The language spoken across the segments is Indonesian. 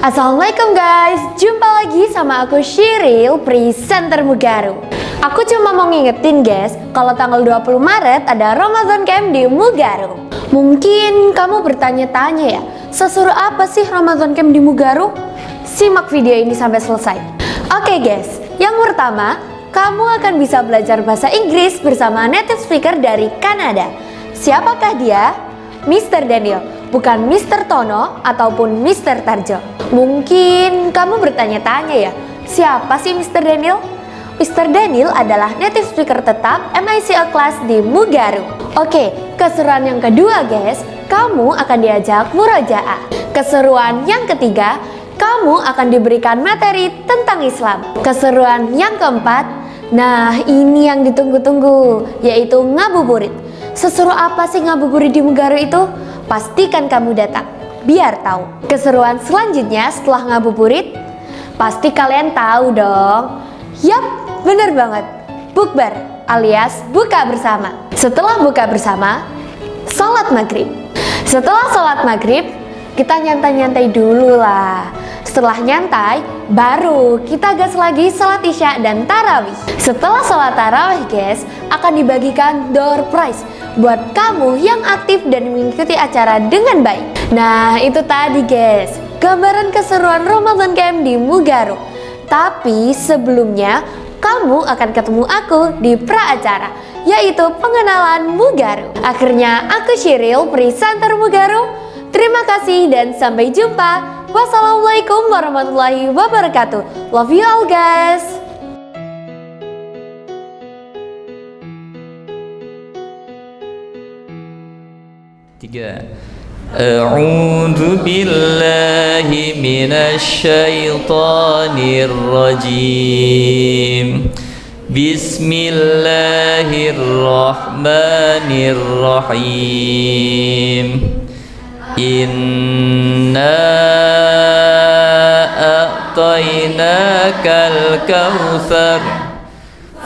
Assalamualaikum guys, jumpa lagi sama aku Shiril, presenter Mugaru. Aku cuma mau ngingetin guys, kalau tanggal 20 Maret ada Ramadan Camp di Mugaru. Mungkin kamu bertanya-tanya ya, seseru apa sih Ramadan Camp di Mugaru? Simak video ini sampai selesai. Oke guys, yang pertama, kamu akan bisa belajar bahasa Inggris bersama native speaker dari Kanada. Siapakah dia? Mr. Daniel, bukan Mr. Tono ataupun Mr. Tarjo. Mungkin kamu bertanya-tanya ya, siapa sih Mr. Daniel? Mr. Daniel adalah native speaker tetap MICL Class di Mugaru. Oke, keseruan yang kedua guys, kamu akan diajak murojaah. Keseruan yang ketiga, kamu akan diberikan materi tentang Islam. Keseruan yang keempat, nah ini yang ditunggu-tunggu, yaitu ngabuburit. Seseru apa sih ngabuburit di Mugaru itu? Pastikan kamu datang, biar tahu. Keseruan selanjutnya setelah ngabuburit, pasti kalian tahu dong. Yap, bener banget. Bukber alias buka bersama. Setelah buka bersama, sholat maghrib. Setelah sholat maghrib, kita nyantai-nyantai dulu lah. Setelah nyantai, baru kita gas lagi sholat isya dan tarawih. Setelah sholat tarawih guys, akan dibagikan door prize buat kamu yang aktif dan mengikuti acara dengan baik. Nah itu tadi guys, gambaran keseruan Ramadan Camp di Mugaru. Tapi sebelumnya, kamu akan ketemu aku di pra-acara, yaitu pengenalan Mugaru. Akhirnya aku Shiril, presenter Mugaru. Terima kasih dan sampai jumpa. Wassalamualaikum warahmatullahi wabarakatuh. Love you all guys. Tiga. A'udzu billahi minasy syaithanir rajim. Bismillahirrahmanirrahim. Inna a'tainakal kautsar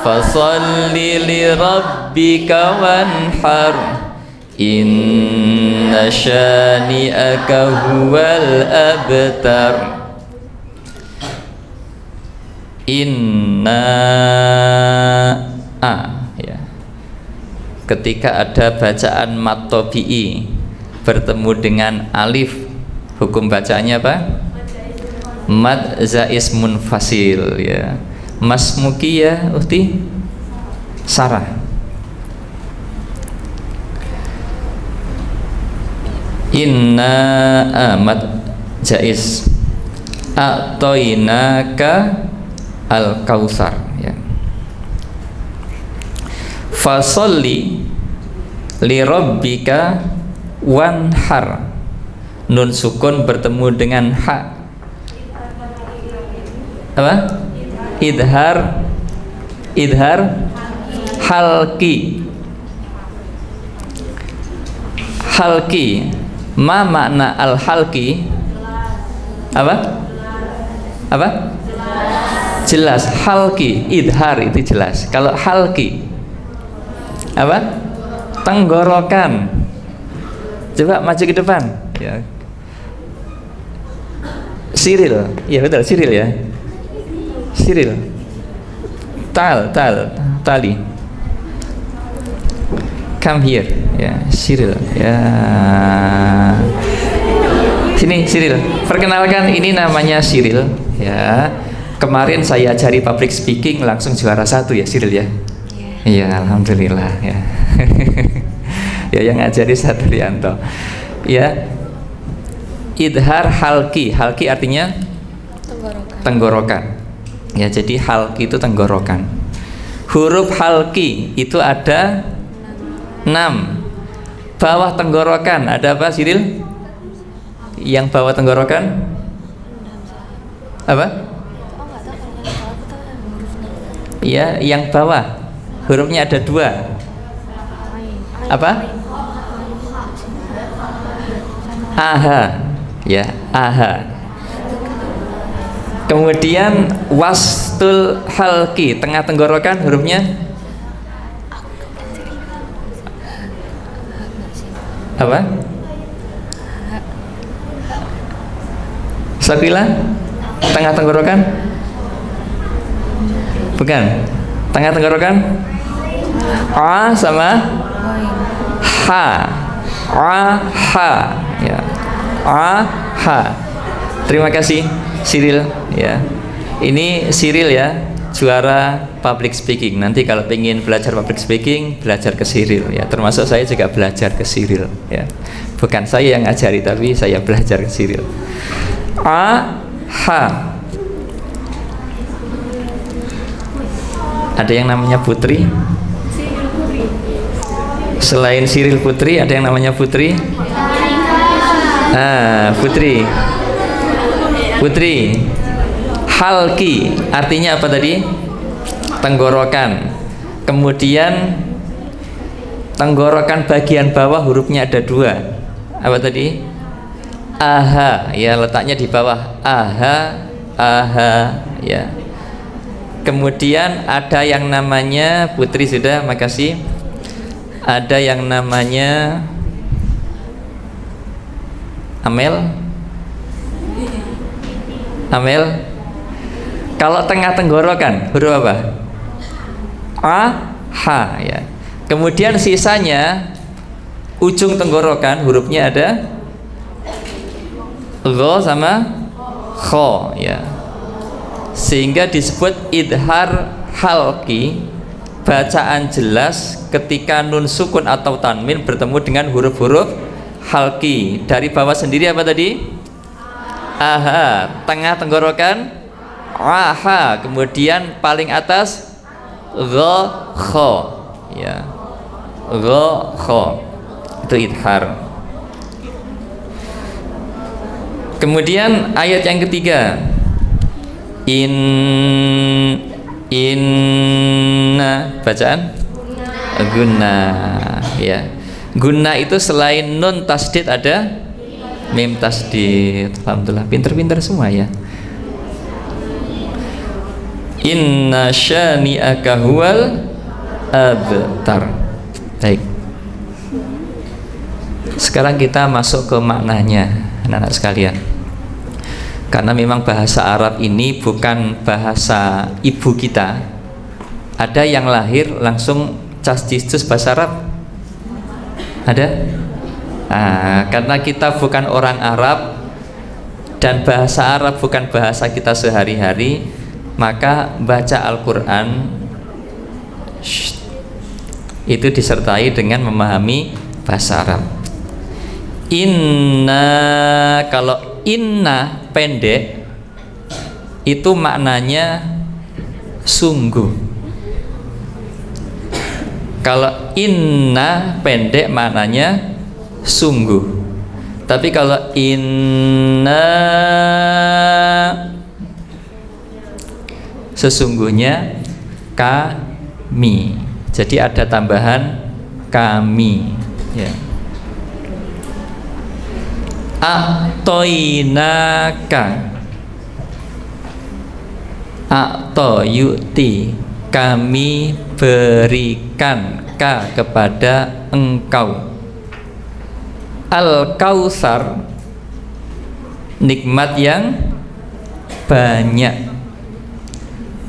fasalli li rabbika wanhar inna syani'aka huwal abtar. Inna ya. Ketika ada bacaan mat tabi'i bertemu dengan alif, hukum bacaannya apa? Mad zais munfasil ya. Mas Muki ya, Uhti Sarah. Inna mad jais a'toinaka al kautsar ya. Fasolli li rabbika wanhar. Nun sukun bertemu dengan ha. Apa? Idhar halki. Ma makna al halki? Apa? Jelas. Halki, idhar itu jelas. Kalau halki apa? Tenggorokan. Coba maju ke depan ya. Shiril, iya betul, Shiril ya. Shiril. Tali. Come here ya, Shiril ya. Sini Shiril, perkenalkan ini namanya Shiril ya. Kemarin saya ajari public speaking langsung juara 1 ya Shiril ya. Iya, alhamdulillah ya. Ya yang ngajari Sadrianto ya. Idhar halki artinya tenggorokan ya. Jadi halki itu tenggorokan. Huruf halki itu ada 6. Bawah tenggorokan ada apa Shiril? Yang bawah tenggorokan apa? Ya, yang bawah hurufnya ada 2. Apa? Aha ya, aha. Kemudian wastul halki, tengah tenggorokan hurufnya apa? Sakila? Tengah tenggorokan? Bukan. Tengah tenggorokan? A sama ha. A ha ya. A ha. Terima kasih Cyril ya. Ini Cyril ya, juara public speaking. Nanti kalau pengen belajar public speaking, belajar ke Cyril ya. Termasuk saya juga belajar ke Cyril ya. Bukan saya yang ngajari, tapi saya belajar ke Cyril. A ha. Ada yang namanya Putri? Selain Cyril Putri, ada yang namanya Putri? Putri. Putri. Halki artinya apa tadi? Tenggorokan. Kemudian tenggorokan bagian bawah hurufnya ada 2. Apa tadi? Aha, ya letaknya di bawah. Aha, aha, ya. Kemudian ada yang namanya Putri sudah, makasih. Ada yang namanya Amel. Amel. Kalau tengah tenggorokan huruf apa? A, ha ya. Kemudian sisanya ujung tenggorokan hurufnya ada gho sama kho ya. Sehingga disebut idhar halki, bacaan jelas ketika nun sukun atau tanwin bertemu dengan huruf-huruf halki. Dari bawah sendiri apa tadi? Aha, tengah tenggorokan aha, kemudian paling atas gho kho ya. Gho kho itu idhar. Kemudian ayat yang ketiga, inna bacaan guna ya. Guna itu selain nun tasdid ada mim tasdid. Alhamdulillah pinter-pinter semua ya. Inna syani'aka huwal abtar. Baik, sekarang kita masuk ke maknanya anak-anak sekalian. Karena memang bahasa Arab ini bukan bahasa ibu kita. Ada yang lahir langsung cas-cis bahasa Arab? Ada? Karena kita bukan orang Arab dan bahasa Arab bukan bahasa kita sehari-hari, maka baca Al-Quran itu disertai dengan memahami bahasa Arab. Inna, kalau inna pendek itu maknanya sungguh. Kalau inna pendek maknanya sungguh. Tapi kalau inna sesungguhnya kami, jadi ada tambahan kami ya. A'toinaka, a'toyuti, kami berikan ka kepada engkau. Al-Kautsar, nikmat yang banyak.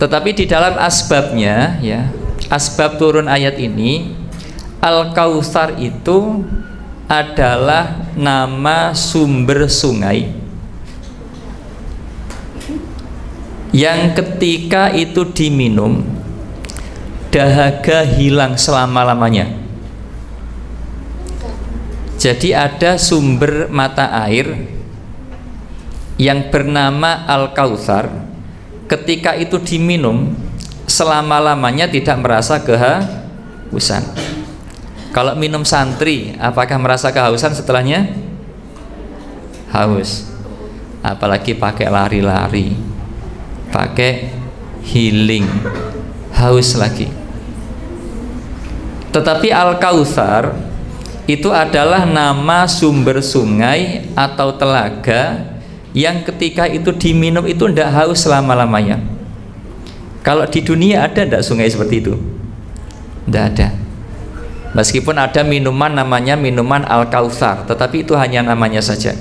Tetapi di dalam asbabnya ya, asbab turun ayat ini, Al-Kautsar itu adalah nama sumber sungai yang ketika itu diminum dahaga hilang selama-lamanya. Jadi ada sumber mata air yang bernama Al-Kautsar, ketika itu diminum selama-lamanya tidak merasa kehausan. Kalau minum santri, apakah merasa kehausan setelahnya? Haus. Apalagi pakai lari-lari, pakai healing, haus lagi. Tetapi Al-Kautsar itu adalah nama sumber sungai atau telaga yang ketika itu diminum itu tidak haus selama-lamanya. Kalau di dunia ada tidak sungai seperti itu? Tidak ada. Meskipun ada minuman namanya minuman Al-Kautsar, tetapi itu hanya namanya saja.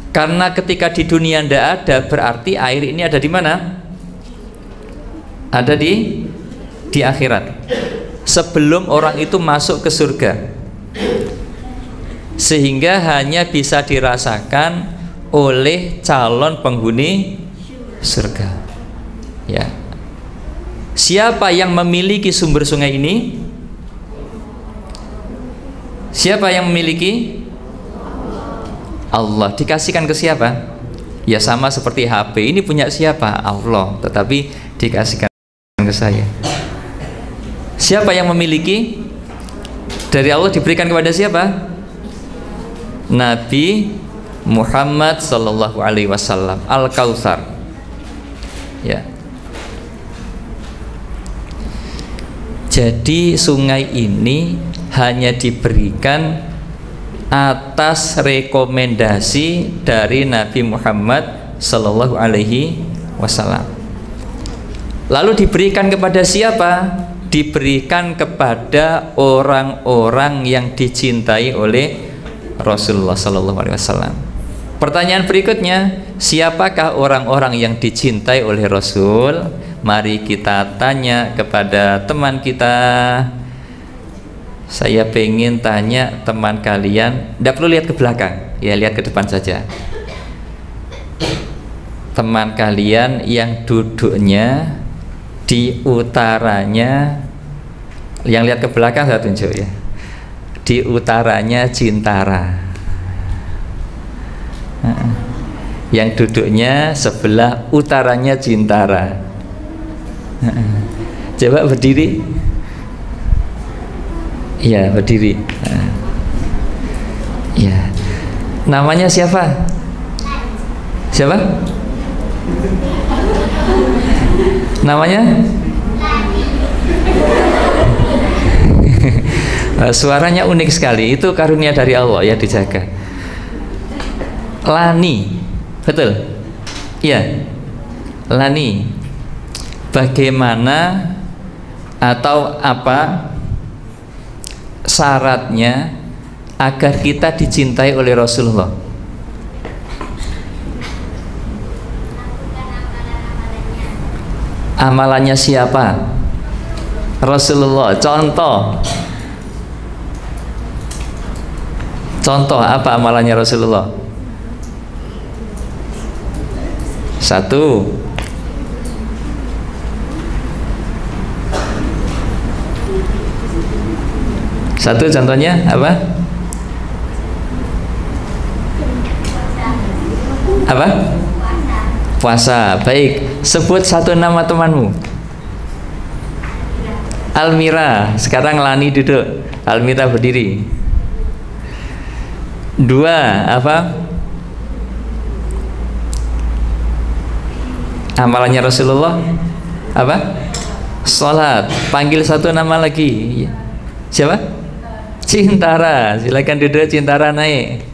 Karena ketika di dunia tidak ada, berarti air ini ada di mana? Ada di akhirat. Sebelum orang itu masuk ke surga, sehingga hanya bisa dirasakan oleh calon penghuni surga. Ya. Siapa yang memiliki sumber sungai ini? Siapa yang memiliki? Allah. Dikasihkan ke siapa? Ya sama seperti HP. Ini punya siapa? Allah. Tetapi dikasihkan ke saya. Siapa yang memiliki? Dari Allah diberikan kepada siapa? Nabi Muhammad sallallahu alaihi wasallam, Al-Kautsar. Ya. Jadi sungai ini hanya diberikan atas rekomendasi dari Nabi Muhammad sallallahu alaihi wasallam. Lalu diberikan kepada siapa? Diberikan kepada orang-orang yang dicintai oleh Rasulullah sallallahu alaihi wasallam. Pertanyaan berikutnya, siapakah orang-orang yang dicintai oleh Rasul? Mari kita tanya kepada teman kita. Saya pengen tanya teman kalian, tidak perlu lihat ke belakang, ya lihat ke depan saja. Teman kalian yang duduknya di utaranya, yang lihat ke belakang saya tunjuk ya, di utaranya Cintara, yang duduknya sebelah utaranya Cintara. Coba berdiri. Iya berdiri. Ya, namanya siapa? Siapa? Namanya? Suaranya unik sekali. Itu karunia dari Allah ya, dijaga. Lani, betul? Iya, Lani. Bagaimana atau apa syaratnya agar kita dicintai oleh Rasulullah? Amalannya siapa? Rasulullah. Contoh apa amalannya Rasulullah? Satu. Satu contohnya apa? Apa? Puasa. Baik, sebut satu nama temanmu. Almira. Sekarang Lani duduk, Almira berdiri. Dua, apa? Amalannya Rasulullah apa? Sholat. Panggil satu nama lagi. Siapa? Cintara. Silakan duduk, Cintara naik.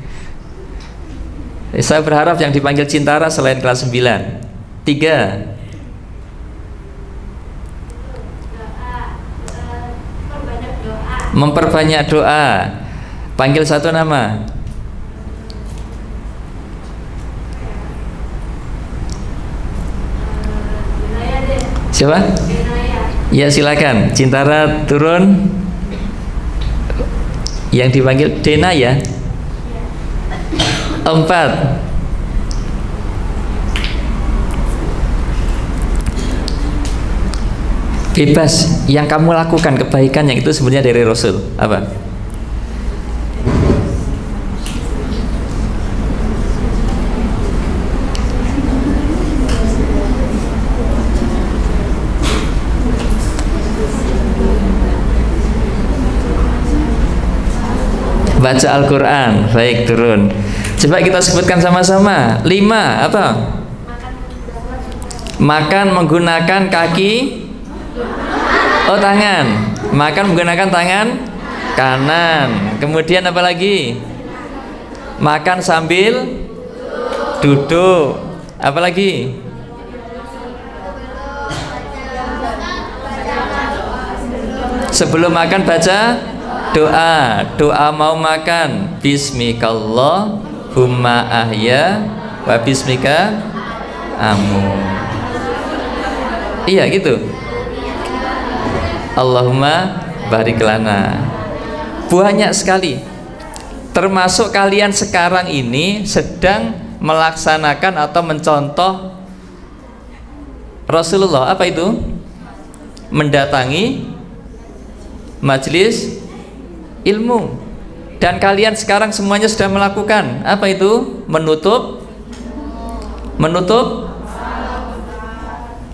Saya berharap yang dipanggil Cintara selain kelas 9. 3. Memperbanyak doa. Panggil satu nama. Siapa? Ya silakan. Cintara turun. Yang dipanggil Dena ya. 4. Bebas. Yang kamu lakukan kebaikan yang itu sebenarnya dari Rasul. Apa? Baca Al-Quran. Baik, turun. Coba kita sebutkan sama-sama. 5, apa? Makan menggunakan kaki. Oh, tangan. Makan menggunakan tangan kanan. Kemudian apa lagi? Makan sambil duduk. Apa lagi? Sebelum makan baca doa. Doa mau makan, bismillah humma ahya wa bismika amu. Iya gitu. Allahumma barik lana. Banyak sekali. Termasuk kalian sekarang ini sedang melaksanakan atau mencontoh Rasulullah. Apa itu? Mendatangi majelis ilmu. Dan kalian sekarang semuanya sudah melakukan. Apa itu? Menutup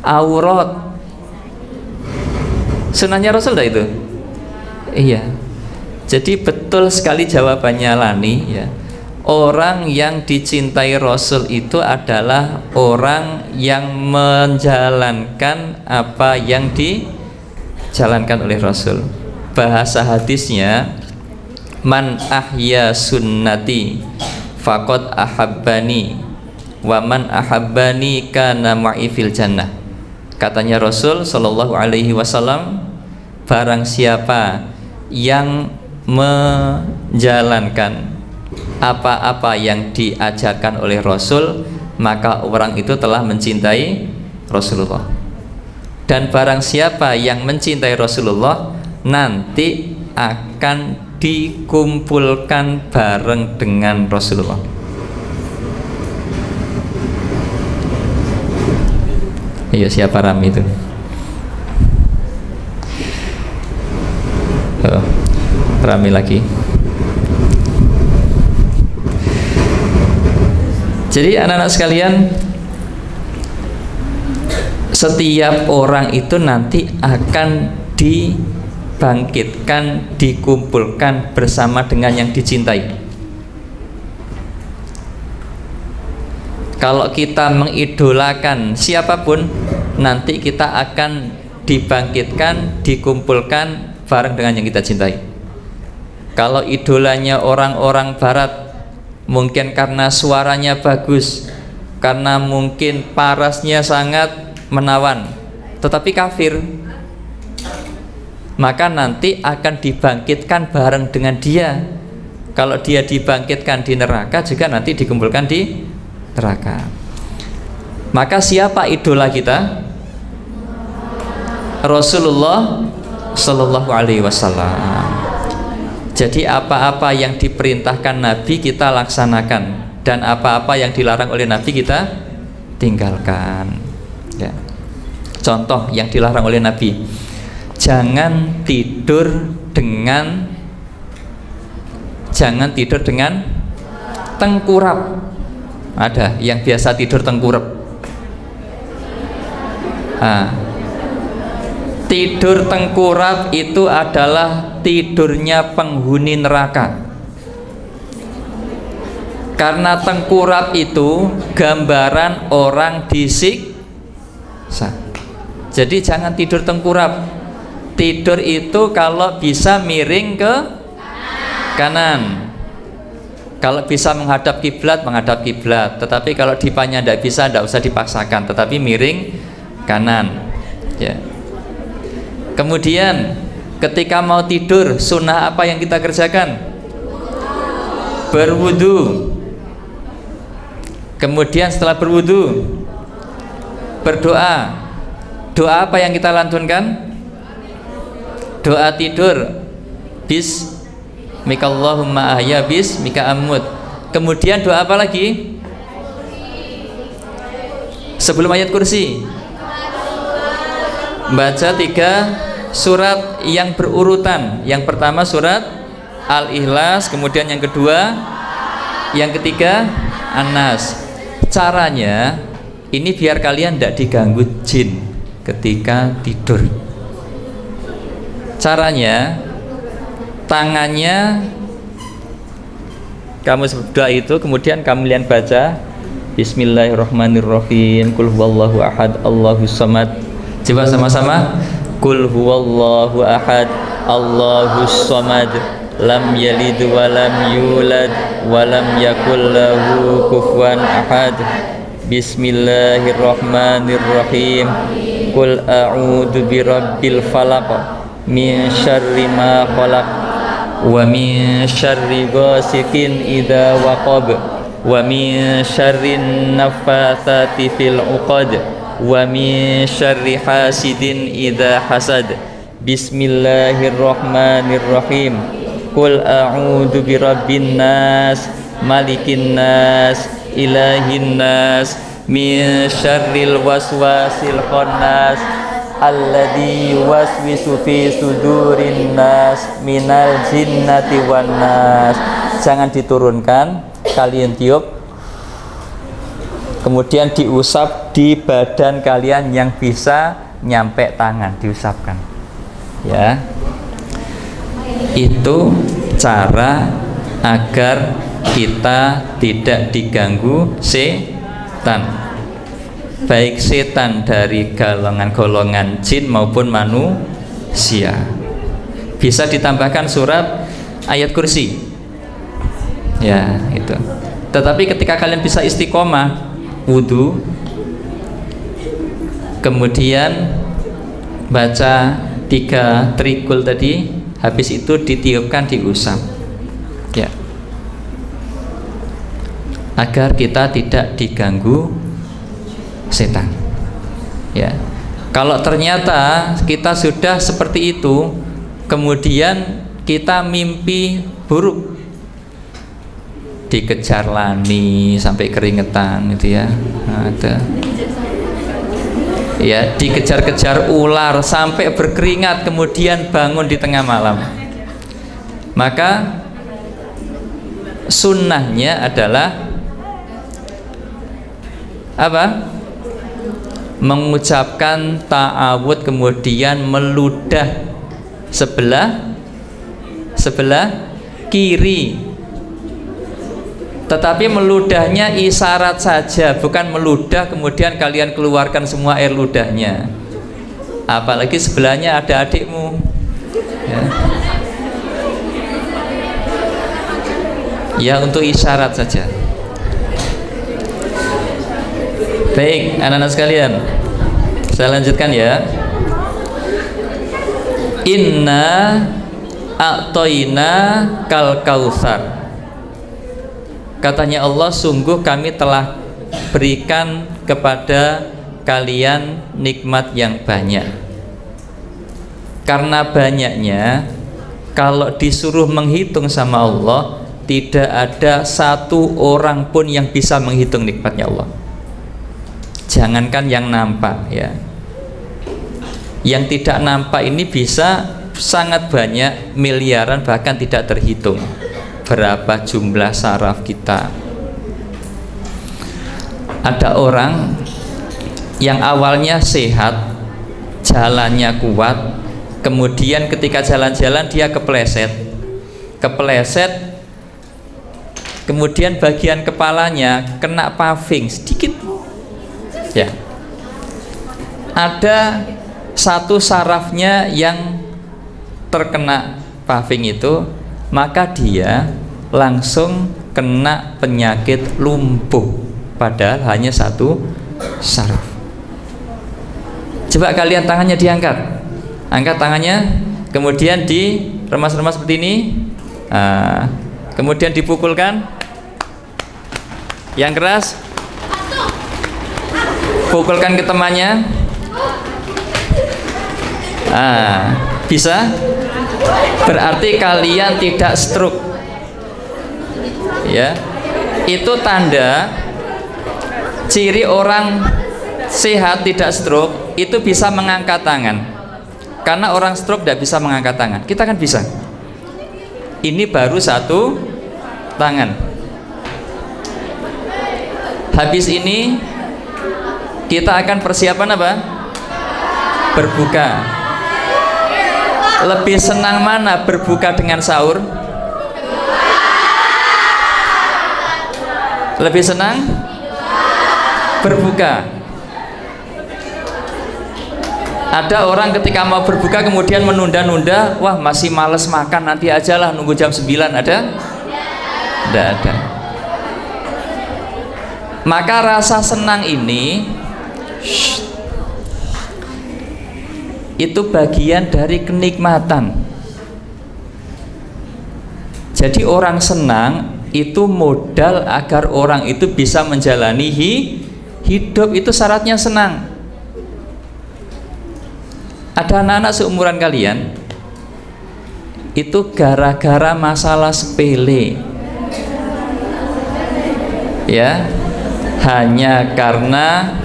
aurat. Sunnahnya Rasul dah itu. Iya. Jadi betul sekali jawabannya Lani ya. Orang yang dicintai Rasul itu adalah orang yang menjalankan apa yang dijalankan oleh Rasul. Bahasa hadisnya, man ahya sunnati faqad ahabbani wa man ahabbani kana ma'i fil jannah. Katanya Rasul Shallallahu Alaihi Wasallam, barang siapa yang menjalankan apa-apa yang diajarkan oleh Rasul, maka orang itu telah mencintai Rasulullah. Dan barang siapa yang mencintai Rasulullah, nanti akan dikumpulkan bareng dengan Rasulullah. Iya, siapa Ram itu? Oh, Rami lagi. Jadi anak-anak sekalian, setiap orang itu nanti akan dibangkitkan, dikumpulkan bersama dengan yang dicintai. Kalau kita mengidolakan siapapun, nanti kita akan dibangkitkan, dikumpulkan bareng dengan yang kita cintai. Kalau idolanya orang-orang barat, mungkin karena suaranya bagus, karena mungkin parasnya sangat menawan, tetapi kafir, maka nanti akan dibangkitkan bareng dengan dia. Kalau dia dibangkitkan di neraka, juga nanti dikumpulkan di neraka. Maka siapa idola kita? Rasulullah Sallallahu Alaihi Wasallam. Jadi apa-apa yang diperintahkan Nabi kita laksanakan, dan apa-apa yang dilarang oleh Nabi kita tinggalkan ya. Contoh yang dilarang oleh Nabi, jangan tidur dengan tengkurap. Ada yang biasa tidur tengkurap. Tidur tengkurap itu adalah tidurnya penghuni neraka. Karena tengkurap itu gambaran orang disiksa. Jadi jangan tidur tengkurap. Tidur itu kalau bisa miring ke kanan. Kalau bisa menghadap kiblat, menghadap kiblat. Tetapi kalau dipanya tidak bisa, tidak usah dipaksakan, tetapi miring kanan ya. Kemudian ketika mau tidur, sunnah apa yang kita kerjakan? Berwudu. Kemudian setelah berwudu, berdoa. Doa apa yang kita lantunkan? Doa tidur. Bismikallahumma ahya bismika amut. Kemudian doa apa lagi? Sebelum ayat kursi, baca 3 surat yang berurutan. Yang pertama surat Al-Ikhlas, kemudian yang kedua, yang ketiga An-Nas. Caranya ini biar kalian tidak diganggu jin ketika tidur. Caranya, tangannya kamu berdoa itu, kemudian kamu lihat baca Bismillahirrahmanirrahim, Qul huwallahu ahad, Allahus samad. Coba sama-sama, Qul huwallahu ahad, Allahus samad, lam yalid wa lam yulad wa lam yakul lahu kufuwan ahad. Bismillahirrahmanirrahim, Qul a'udzu birabbil falaq min syarri ma khalaq wa min syarri ghasiqin idza waqab wa min syarrin naffatsati fil 'uqad, wa min syarri hasidin idza hasad. Bismillahirrahmanirrahim. Qul a'udzu birabbin nas, malikin nas, ilahin nas, min syarril waswasil khannas, alladzi yuwaswisu fi sudurin nas, minal jinnati wan nas. Jangan diturunkan, kalian tiup, kemudian diusap di badan kalian yang bisa nyampe tangan, diusapkan. Ya, itu cara agar kita tidak diganggu setan, baik setan dari golongan jin maupun manusia. Bisa ditambahkan surat ayat kursi, ya itu. Tetapi ketika kalian bisa istiqomah, wudhu, kemudian baca 3 trikul tadi, habis itu ditiupkan, diusap, ya, agar kita tidak diganggu setan. Ya, kalau ternyata kita sudah seperti itu, kemudian kita mimpi buruk, dikejar lani sampai keringetan, gitu ya, ada. Ya, dikejar-kejar ular sampai berkeringat, kemudian bangun di tengah malam, maka sunnahnya adalah apa? Mengucapkan ta'awud, kemudian meludah sebelah kiri. Tetapi meludahnya isyarat saja, bukan meludah kemudian kalian keluarkan semua air ludahnya. Apalagi sebelahnya ada adikmu, ya, ya, untuk isyarat saja. Baik, anak-anak sekalian, saya lanjutkan ya. Inna a'toina kal kautsar. Katanya Allah, sungguh kami telah berikan kepada kalian nikmat yang banyak. Karena banyaknya, kalau disuruh menghitung sama Allah, tidak ada satu orang pun yang bisa menghitung nikmatnya Allah. Jangankan yang nampak, ya, yang tidak nampak ini bisa sangat banyak, miliaran, bahkan tidak terhitung berapa jumlah saraf kita. Ada orang yang awalnya sehat, jalannya kuat, kemudian ketika jalan-jalan dia kepleset, kemudian bagian kepalanya kena paving sedikit, ya, ada satu sarafnya yang terkena paving itu, maka dia langsung kena penyakit lumpuh, padahal hanya satu saraf. Coba kalian tangannya diangkat, angkat tangannya, kemudian diremas-remas seperti ini, kemudian dipukulkan yang keras, pukulkan ke temannya. Bisa? Berarti kalian tidak stroke, ya. Itu tanda ciri orang sehat tidak stroke, itu bisa mengangkat tangan. Karena orang stroke tidak bisa mengangkat tangan, kita kan bisa. Ini baru satu tangan. Habis ini kita akan persiapan apa? Berbuka. Lebih senang mana, berbuka dengan sahur? Lebih senang berbuka. Ada orang ketika mau berbuka kemudian menunda-nunda, wah masih males makan, nanti aja lah, nunggu jam 9. Ada? Tidak ada. Maka rasa senang ini itu bagian dari kenikmatan. Jadi orang senang itu modal agar orang itu bisa menjalani hidup. Itu syaratnya senang. Ada anak-anak seumuran kalian itu gara-gara masalah sepele, ya, hanya karena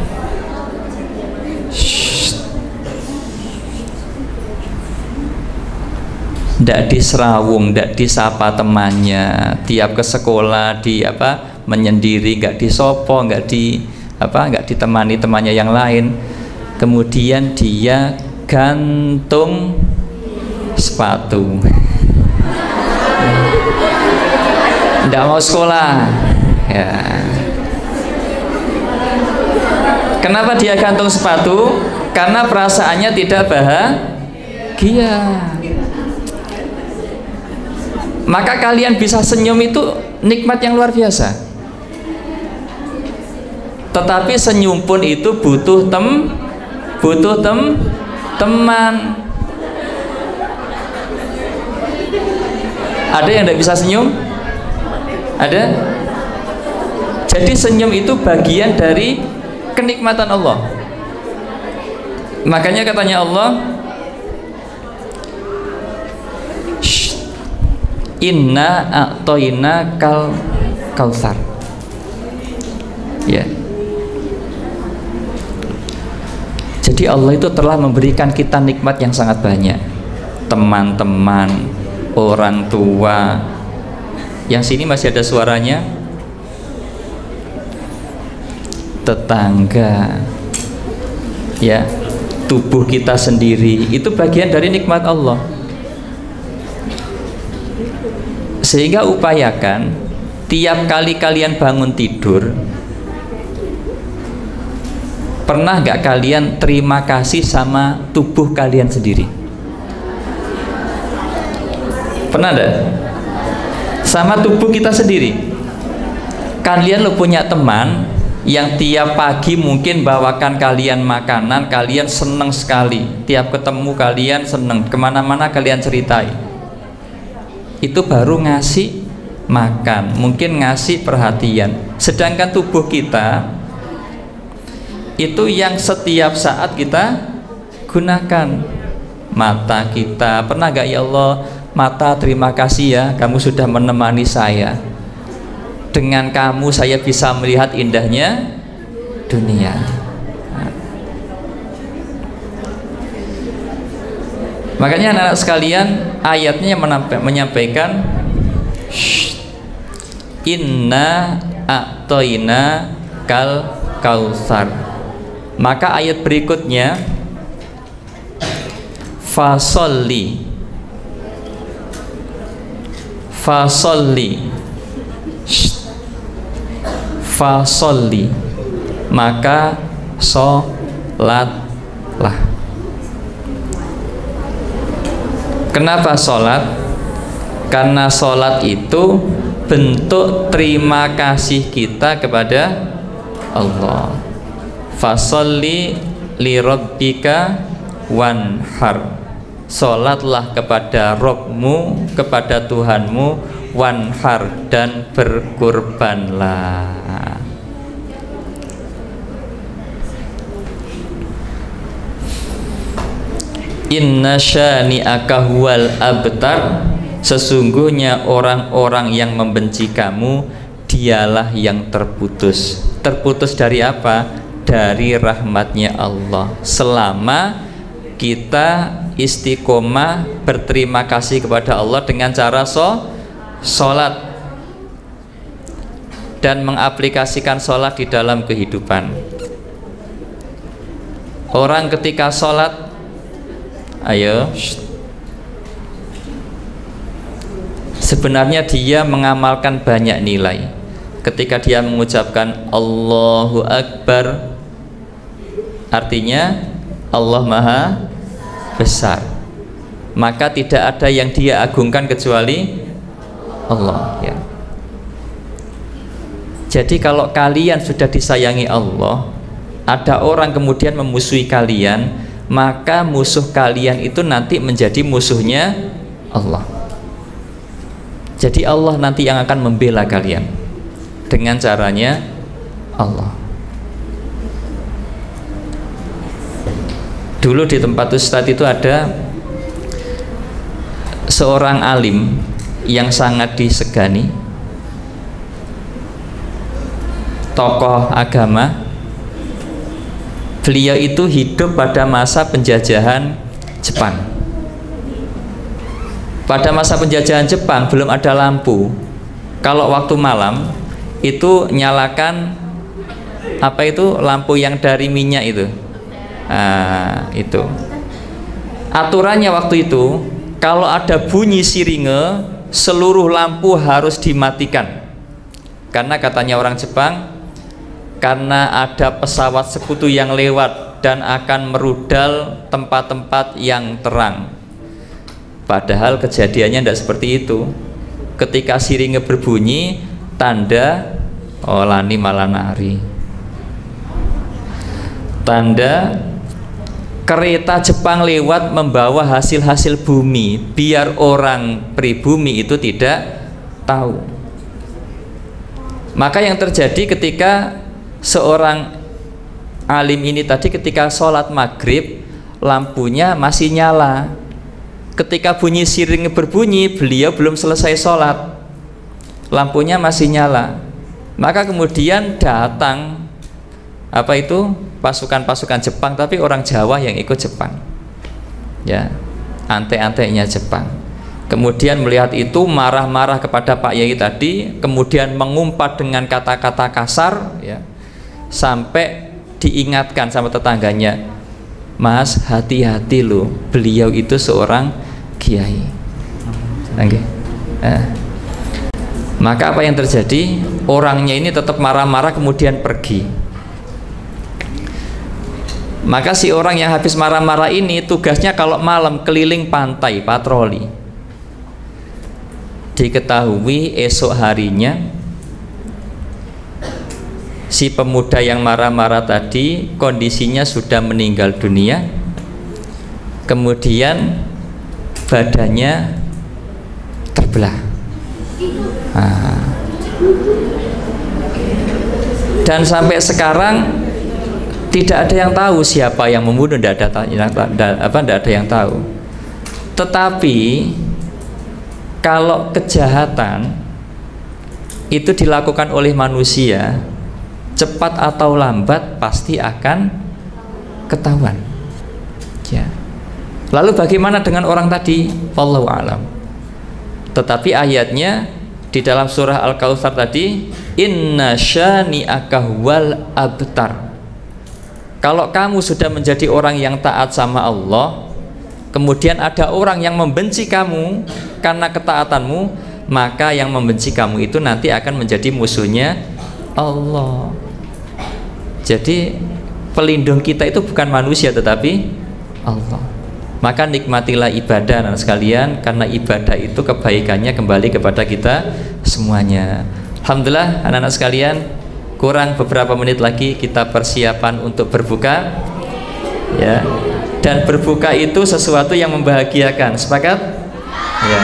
ndak diserawung, ndak disapa temannya, tiap ke sekolah menyendiri, nggak disopo, nggak ditemani temannya yang lain. Kemudian dia gantung sepatu, ndak mau sekolah, ya. Kenapa dia gantung sepatu? Karena perasaannya tidak bahagia. Maka kalian bisa senyum itu nikmat yang luar biasa. Tetapi senyum pun itu butuh teman. Ada yang tidak bisa senyum? Ada? Jadi senyum itu bagian dari kenikmatan Allah. Makanya katanya Allah, inna a'toina kautsar. Ya. Jadi Allah itu telah memberikan kita nikmat yang sangat banyak. Teman-teman, orang tua. Yang sini masih ada suaranya. Tetangga. Ya, tubuh kita sendiri itu bagian dari nikmat Allah. Sehingga upayakan tiap kali kalian bangun tidur, pernah gak kalian terima kasih sama tubuh kalian sendiri? Pernah gak? Sama tubuh kita sendiri. Kalian lo punya teman yang tiap pagi mungkin bawakan kalian makanan, kalian seneng sekali. Tiap ketemu kalian seneng, kemana-mana kalian ceritai. Itu baru ngasih makan, mungkin ngasih perhatian. Sedangkan tubuh kita itu yang setiap saat kita gunakan. Mata kita, pernah gak ya Allah, mata terima kasih ya, kamu sudah menemani saya. Dengan kamu saya bisa melihat indahnya dunia. Makanya anak-anak sekalian, ayatnya menyampaikan inna a'toina kautsar. Maka ayat berikutnya fasolli, maka sholatlah. Kenapa sholat? Karena sholat itu bentuk terima kasih kita kepada Allah. Fasolli li rabbika wanhar. Sholatlah kepada Rabbmu, kepada Tuhanmu, wanhar, dan berkurbanlah. Inna syani'aka huwal abtar. Sesungguhnya orang-orang yang membenci kamu dialah yang terputus. Terputus dari apa? Dari rahmatnya Allah. Selama kita istiqomah berterima kasih kepada Allah dengan cara sholat dan mengaplikasikan sholat di dalam kehidupan. Orang ketika sholat, ayo, sebenarnya dia mengamalkan banyak nilai. Ketika dia mengucapkan Allahu Akbar, artinya Allah Maha Besar. Maka tidak ada yang dia agungkan kecuali Allah, ya. Jadi kalau kalian sudah disayangi Allah, ada orang kemudian memusuhi kalian, maka musuh kalian itu nanti menjadi musuhnya Allah. Jadi Allah nanti yang akan membela kalian dengan caranya Allah. Dulu di tempat Ustadz itu ada seorang alim yang sangat disegani, tokoh agama. Beliau itu hidup pada masa penjajahan Jepang. Pada masa penjajahan Jepang belum ada lampu. Kalau waktu malam itu nyalakan apa itu, lampu yang dari minyak itu. Itu aturannya waktu itu, kalau ada bunyi sirine seluruh lampu harus dimatikan. Karena katanya orang Jepang, karena ada pesawat sekutu yang lewat dan akan merudal tempat-tempat yang terang. Padahal kejadiannya tidak seperti itu. Ketika sirine berbunyi, tanda lani malanari, tanda kereta Jepang lewat membawa hasil-hasil bumi, biar orang pribumi itu tidak tahu. Maka yang terjadi ketika seorang alim ini tadi, ketika sholat maghrib lampunya masih nyala. Ketika bunyi sirine berbunyi, beliau belum selesai sholat, lampunya masih nyala. Maka kemudian datang apa itu, pasukan-pasukan Jepang, tapi orang Jawa yang ikut Jepang, ya, ante-antenya Jepang. Kemudian melihat itu marah-marah kepada Pak Yai tadi, kemudian mengumpat dengan kata-kata kasar, ya, sampai diingatkan sama tetangganya, Mas, hati-hati loh, beliau itu seorang kiai. Okay. Maka apa yang terjadi? Orangnya ini tetap marah-marah kemudian pergi. Maka si orang yang habis marah-marah ini tugasnya kalau malam keliling pantai patroli. Diketahui esok harinya si pemuda yang marah-marah tadi kondisinya sudah meninggal dunia, kemudian badannya terbelah. Dan sampai sekarang tidak ada yang tahu siapa yang membunuh, tidak ada yang tahu. Tetapi kalau kejahatan itu dilakukan oleh manusia, cepat atau lambat pasti akan ketahuan, ya. Lalu bagaimana dengan orang tadi? Wallahu a'lam. Tetapi ayatnya di dalam surah Al-Kautsar tadi, inna syani'aka wal abtar. Kalau kamu sudah menjadi orang yang taat sama Allah, kemudian ada orang yang membenci kamu karena ketaatanmu, maka yang membenci kamu itu nanti akan menjadi musuhnya Allah. Jadi pelindung kita itu bukan manusia tetapi Allah. Maka nikmatilah ibadah anak sekalian, karena ibadah itu kebaikannya kembali kepada kita semuanya. Alhamdulillah anak-anak sekalian, kurang beberapa menit lagi kita persiapan untuk berbuka, ya. Dan berbuka itu sesuatu yang membahagiakan, sepakat? Ya.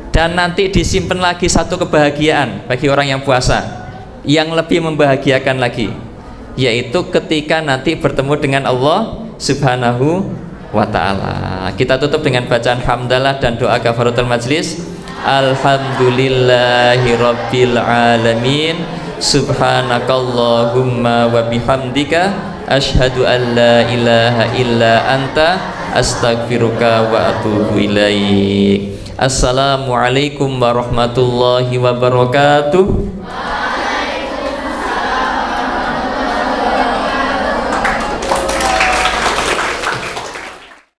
Dan nanti disimpan lagi satu kebahagiaan bagi orang yang puasa yang lebih membahagiakan lagi, yaitu ketika nanti bertemu dengan Allah Subhanahu wa ta'ala. Kita tutup dengan bacaan hamdalah dan doa kafaratul majlis. Alhamdulillahi rabbil alamin, subhanakallahumma wa bihamdika asyhadu an la ilaha illa anta astaghfiruka wa atubu ilaik. Assalamualaikum warahmatullahi wabarakatuh.